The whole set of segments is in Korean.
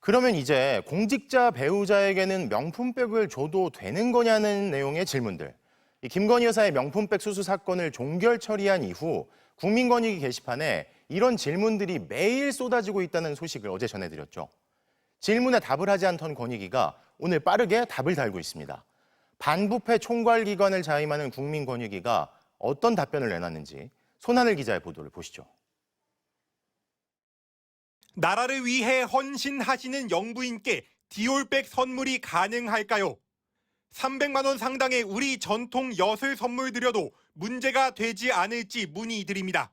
그러면 이제 공직자 배우자에게는 명품백을 줘도 되는 거냐는 내용의 질문들. 이 김건희 여사의 명품백 수수 사건을 종결 처리한 이후 국민권익위 게시판에 이런 질문들이 매일 쏟아지고 있다는 소식을 어제 전해드렸죠. 질문에 답을 하지 않던 권익위가 오늘 빠르게 답을 달고 있습니다. 반부패 총괄기관을 자임하는 국민권익위가 어떤 답변을 내놨는지 손하늘 기자의 보도를 보시죠. 나라를 위해 헌신하시는 영부인께 디올백 선물이 가능할까요? 300만 원 상당의 우리 전통 엿을 선물 드려도 문제가 되지 않을지 문의드립니다.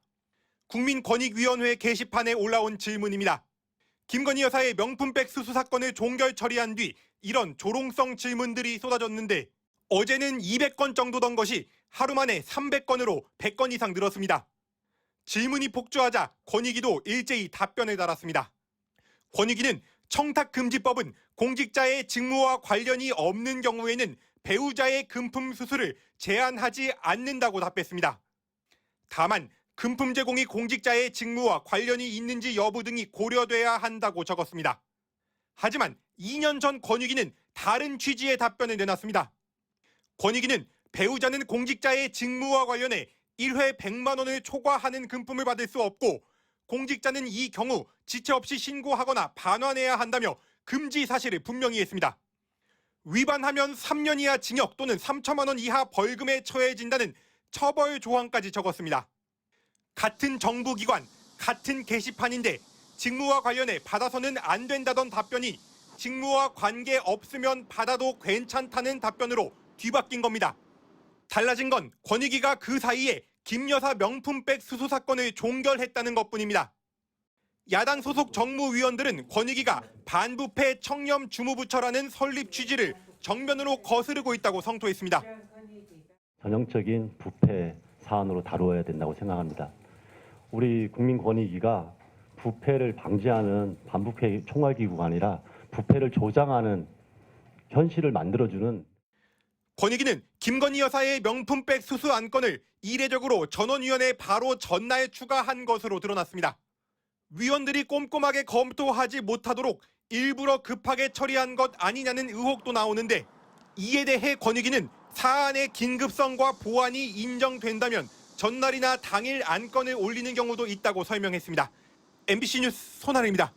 국민권익위원회 게시판에 올라온 질문입니다. 김건희 여사의 명품백 수수 사건을 종결 처리한 뒤 이런 조롱성 질문들이 쏟아졌는데 어제는 200건 정도던 것이 하루 만에 300건으로 100건 이상 늘었습니다. 질문이 폭주하자 권익위도 일제히 답변을 달았습니다. 권익위는 청탁금지법은 공직자의 직무와 관련이 없는 경우에는 배우자의 금품 수수를 제한하지 않는다고 답했습니다. 다만 금품 제공이 공직자의 직무와 관련이 있는지 여부 등이 고려돼야 한다고 적었습니다. 하지만 2년 전 권익위는 다른 취지의 답변을 내놨습니다. 권익위는 배우자는 공직자의 직무와 관련해 1회 100만 원을 초과하는 금품을 받을 수 없고 공직자는 이 경우 지체 없이 신고하거나 반환해야 한다며 금지 사실을 분명히 했습니다. 위반하면 3년 이하 징역 또는 3천만 원 이하 벌금에 처해진다는 처벌 조항까지 적었습니다. 같은 정부기관, 같은 게시판인데 직무와 관련해 받아서는 안 된다던 답변이 직무와 관계 없으면 받아도 괜찮다는 답변으로 뒤바뀐 겁니다. 달라진 건 권익위가 그 사이에 김 여사 명품백 수수 사건을 종결했다는 것뿐입니다. 야당 소속 정무위원들은 권익위가 반부패 청렴 주무부처라는 설립 취지를 정면으로 거스르고 있다고 성토했습니다. 전형적인 부패 사안으로 다루어야 된다고 생각합니다. 우리 국민권익위가 부패를 방지하는 반부패 총괄기구가 아니라 부패를 조장하는 현실을 만들어주는 권익위는 김건희 여사의 명품백 수수 안건을 이례적으로 전원위원회 바로 전날 추가한 것으로 드러났습니다. 위원들이 꼼꼼하게 검토하지 못하도록 일부러 급하게 처리한 것 아니냐는 의혹도 나오는데 이에 대해 권익위는 사안의 긴급성과 보안이 인정된다면 전날이나 당일 안건을 올리는 경우도 있다고 설명했습니다. MBC 뉴스 손하늘입니다.